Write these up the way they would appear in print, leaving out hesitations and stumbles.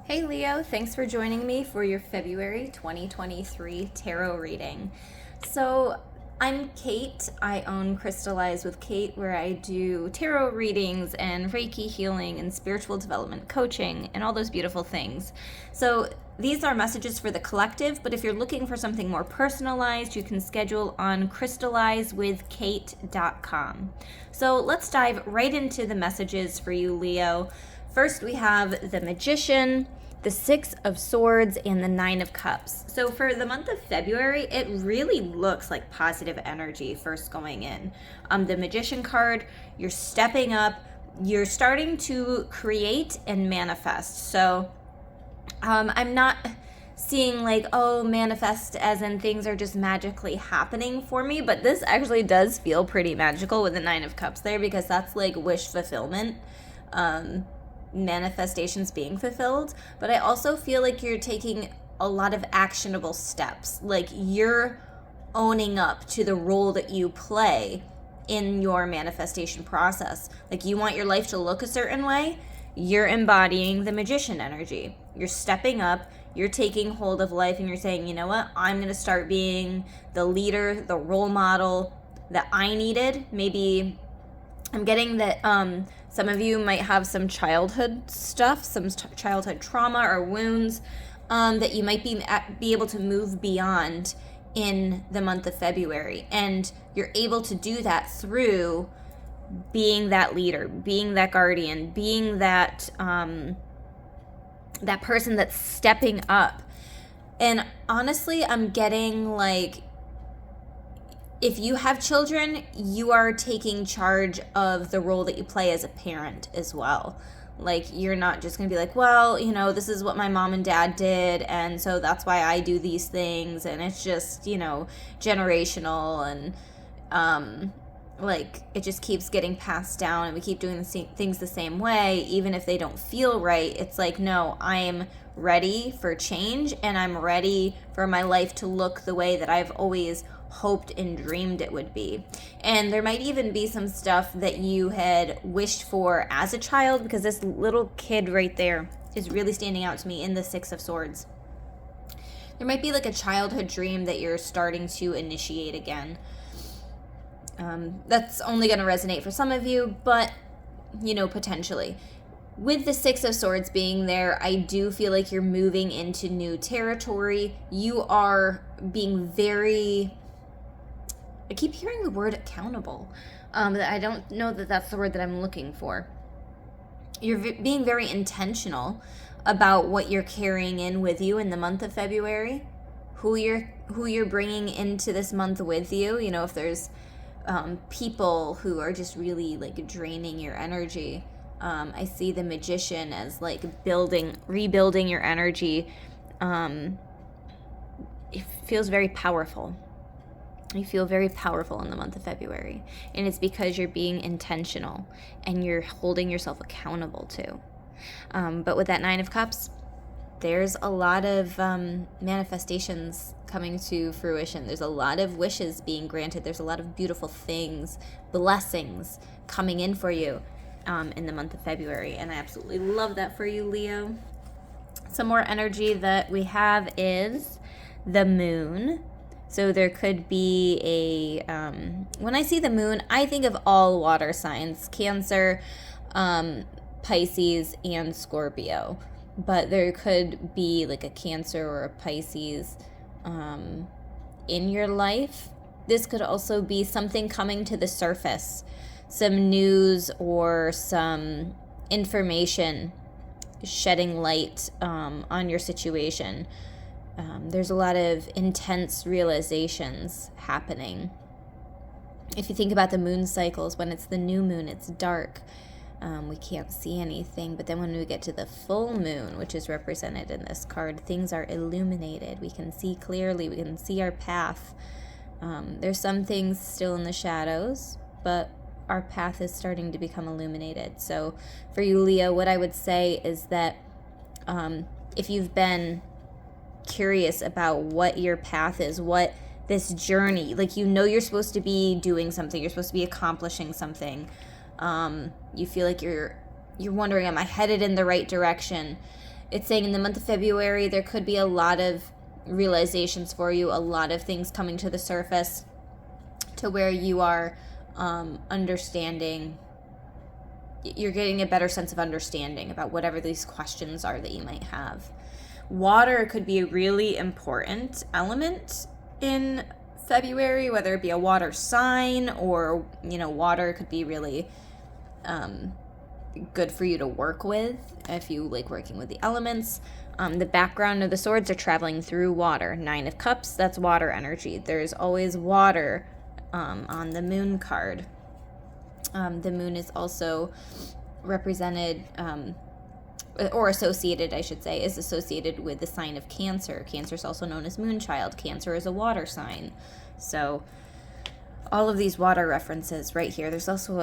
Hey Leo, thanks for joining me for your February 2023 tarot reading. So, I'm Kate. I own Crystallize with Kate, where I do tarot readings and Reiki healing and spiritual development coaching and all those beautiful things. So, these are messages for the collective, but if you're looking for something more personalized, you can schedule on crystallizewithkate.com. So, let's dive right into the messages for you, Leo. First, we have the Magician, the Six of Swords, and the Nine of Cups. So for the month of February, it really looks like positive energy first going in. The Magician card, you're stepping up, you're starting to create and manifest. So I'm not seeing like, oh, manifest as in things are just magically happening for me, but this actually does feel pretty magical with the Nine of Cups there, because that's like wish fulfillment. Manifestations being fulfilled, but I also feel like you're taking a lot of actionable steps. Like you're owning up to the role that you play in your manifestation process. Like you want your life to look a certain way, you're embodying the Magician energy. You're stepping up, you're taking hold of life, and you're saying, you know what, I'm going to start being the leader, the role model that I needed. Maybe I'm getting that some of you might have some childhood stuff, some childhood trauma or wounds that you might be able to move beyond in the month of February. And you're able to do that through being that leader, being that guardian, being that that person that's stepping up. And honestly, I'm getting like, if you have children, you are taking charge of the role that you play as a parent as well. Like, you're not just going to be like, well, you know, this is what my mom and dad did, and so that's why I do these things, and it's just, you know, generational, and like, it just keeps getting passed down, and we keep doing things the same way, even if they don't feel right. It's like, no, I'm ready for change, and I'm ready for my life to look the way that I've always hoped and dreamed it would be. And there might even be some stuff that you had wished for as a child, because this little kid right there is really standing out to me in the Six of Swords. There might be like a childhood dream that you're starting to initiate again. That's only going to resonate for some of you, but, you know, potentially. With the Six of Swords being there, I do feel like you're moving into new territory. You are being very... I keep hearing the word accountable. I don't know that that's the word that I'm looking for. You're being very intentional about what you're carrying in with you in the month of February, who you're bringing into this month with you. You know, if there's people who are just really like draining your energy, I see the Magician as like rebuilding your energy. It feels very powerful. You feel very powerful in the month of February, and it's because you're being intentional and you're holding yourself accountable too. But with that Nine of Cups, there's a lot of manifestations coming to fruition. There's a lot of wishes being granted. There's a lot of beautiful things, blessings coming in for you in the month of February, and I absolutely love that for you, Leo. Some more energy that we have is the Moon. So there could be a, when I see the moon, I think of all water signs, Cancer, Pisces, and Scorpio. But there could be like a Cancer or a Pisces in your life. This could also be something coming to the surface, some news or some information shedding light on your situation. There's a lot of intense realizations happening. If you think about the moon cycles, when it's the new moon, it's dark. We can't see anything. But then when we get to the full moon, which is represented in this card, things are illuminated. We can see clearly. We can see our path. There's some things still in the shadows, but our path is starting to become illuminated. So for you, Leo, what I would say is that if you've been curious about what your path is, what this journey, like, you know, you're supposed to be doing something, you're supposed to be accomplishing something, you feel like you're wondering, am I headed in the right direction? It's saying in the month of February, there could be a lot of realizations for you, a lot of things coming to the surface to where you are understanding. You're getting a better sense of understanding about whatever these questions are that you might have. Water could be a really important element in February, whether it be a water sign or, water could be really good for you to work with if you like working with the elements. The background of the swords are traveling through water. 9 of Cups, that's water energy. There's always water on the moon card. The moon is also represented, or associated, I should say, is associated with the sign of Cancer. Cancer is also known as Moonchild. Cancer is a water sign. So all of these water references right here. There's also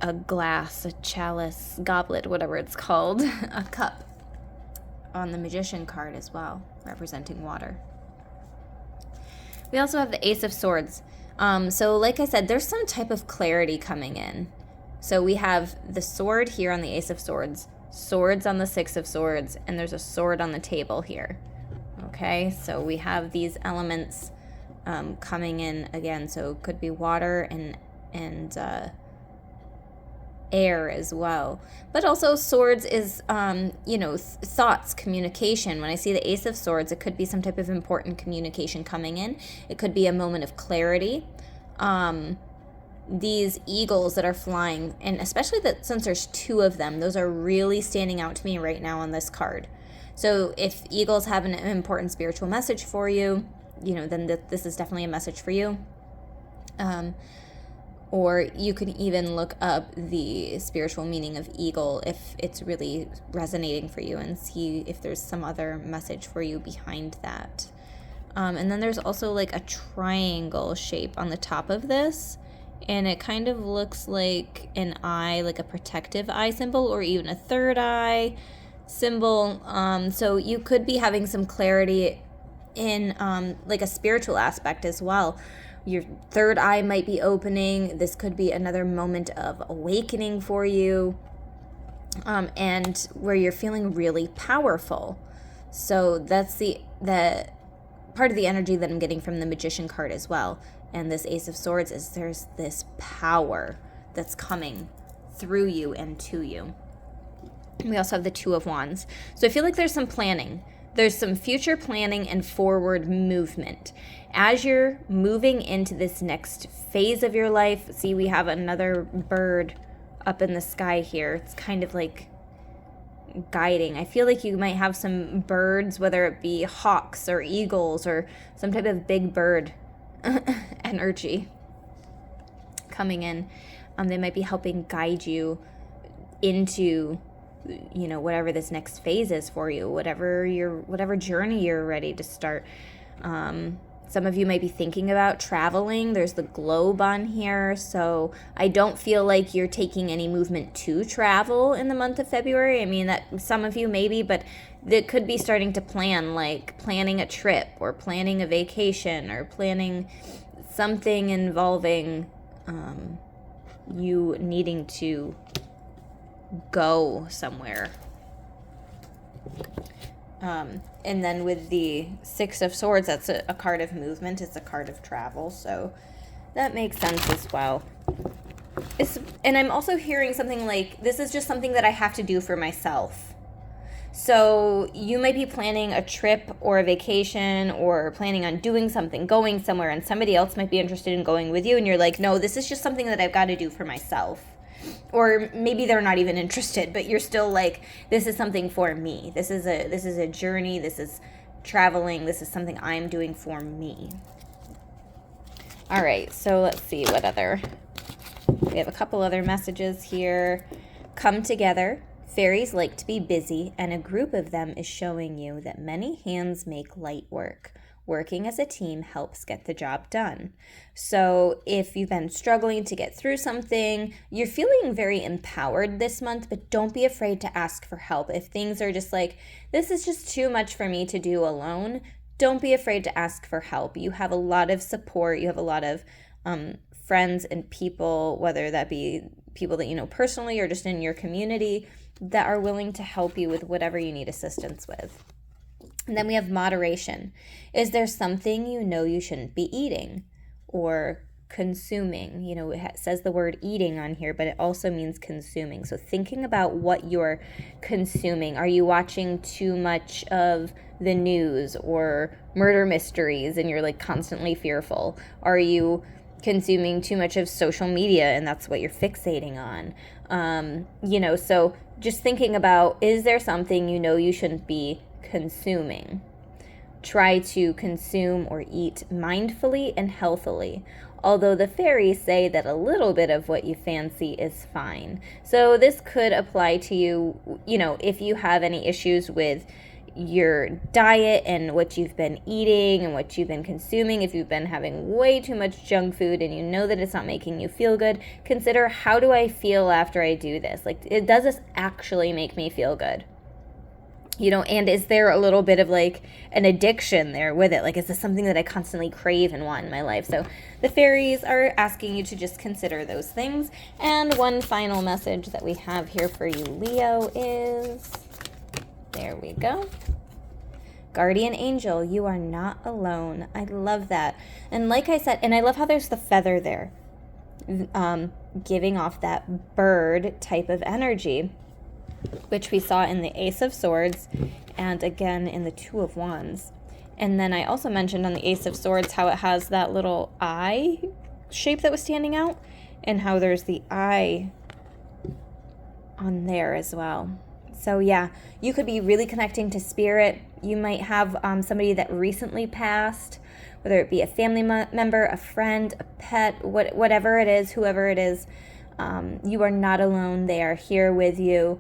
a glass, a chalice, goblet, whatever it's called, a cup on the Magician card as well, representing water. We also have the Ace of Swords. So like I said, there's some type of clarity coming in. So we have the sword here on the Ace of Swords, swords on the Six of Swords, and there's a sword on the table here. Okay, so we have these elements coming in again. So it could be water and air as well. But also swords is, thoughts, communication. When I see the Ace of Swords, it could be some type of important communication coming in. It could be a moment of clarity. These eagles that are flying, and especially that since there's 2 of them, those are really standing out to me right now on this card. So if eagles have an important spiritual message for you, then this is definitely a message for you. Or you can even look up the spiritual meaning of eagle if it's really resonating for you and see if there's some other message for you behind that. And then there's also like a triangle shape on the top of this. And it kind of looks like an eye, like a protective eye symbol, or even a third eye symbol. So you could be having some clarity in like a spiritual aspect as well. Your third eye might be opening. This could be another moment of awakening for you, and where you're feeling really powerful. So that's the part of the energy that I'm getting from the Magician card as well. And this Ace of Swords is there's this power that's coming through you and to you. We also have the Two of Wands. So I feel like there's some planning. There's some future planning and forward movement. As you're moving into this next phase of your life, see, we have another bird up in the sky here. It's kind of like guiding. I feel like you might have some birds, whether it be hawks or eagles or some type of big bird energy coming in. They might be helping guide you into whatever this next phase is for you, whatever journey you're ready to start. Some of you might be thinking about traveling. There's the globe on here. So I don't feel like you're taking any movement to travel in the month of February. I mean, that some of you maybe, but it could be starting to plan, like planning a trip or planning a vacation or planning something involving you needing to go somewhere. And then with the Six of Swords, that's a card of movement. It's a card of travel. So that makes sense as well. And I'm also hearing something like, this is just something that I have to do for myself. So you might be planning a trip or a vacation or planning on doing something, going somewhere, and somebody else might be interested in going with you. And you're like, no, this is just something that I've got to do for myself. Or maybe they're not even interested, but you're still like, this is something for me. This is a journey. This is traveling. This is something I'm doing for me. All right, so let's see what other. We have a couple other messages here. Come together. Fairies like to be busy, and a group of them is showing you that many hands make light work. Working as a team helps get the job done. So if you've been struggling to get through something, you're feeling very empowered this month, but don't be afraid to ask for help. If things are just like, this is just too much for me to do alone, don't be afraid to ask for help. You have a lot of support. You have a lot of friends and people, whether that be people that you know personally or just in your community, that are willing to help you with whatever you need assistance with. And then we have moderation. Is there something you know you shouldn't be eating or consuming? You know, it says the word eating on here, but it also means consuming. So thinking about what you're consuming. Are you watching too much of the news or murder mysteries and you're like constantly fearful? Are you consuming too much of social media and that's what you're fixating on? You know, so just thinking about, is there something you know you shouldn't be consuming? Try to consume or eat mindfully and healthily, although the fairies say that a little bit of what you fancy is fine. So this could apply to you, you know, if you have any issues with your diet and what you've been eating and what you've been consuming. If you've been having way too much junk food and you know that it's not making you feel good, consider, how do I feel after I do this? Like, does this actually make me feel good? You know, and is there a little bit of like an addiction there with it? Like, is this something that I constantly crave and want in my life? So the fairies are asking you to just consider those things. And one final message that we have here for you, Leo, is, there we go. Guardian angel, you are not alone. I love that. And like I said, and I love how there's the feather there, giving off that bird type of energy, which we saw in the Ace of Swords and again in the Two of Wands. And then I also mentioned on the Ace of Swords how it has that little eye shape that was standing out, and how there's the eye on there as well. So yeah, you could be really connecting to spirit. You might have somebody that recently passed, whether it be a family member, a friend, a pet, whatever it is, whoever it is. You are not alone. They are here with you.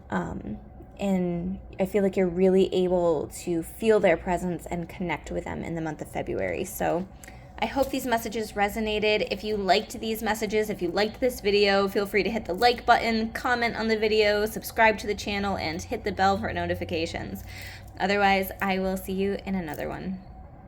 And I feel like you're really able to feel their presence and connect with them in the month of February. So I hope these messages resonated. If you liked these messages, if you liked this video, feel free to hit the like button, comment on the video, subscribe to the channel, and hit the bell for notifications. Otherwise, I will see you in another one.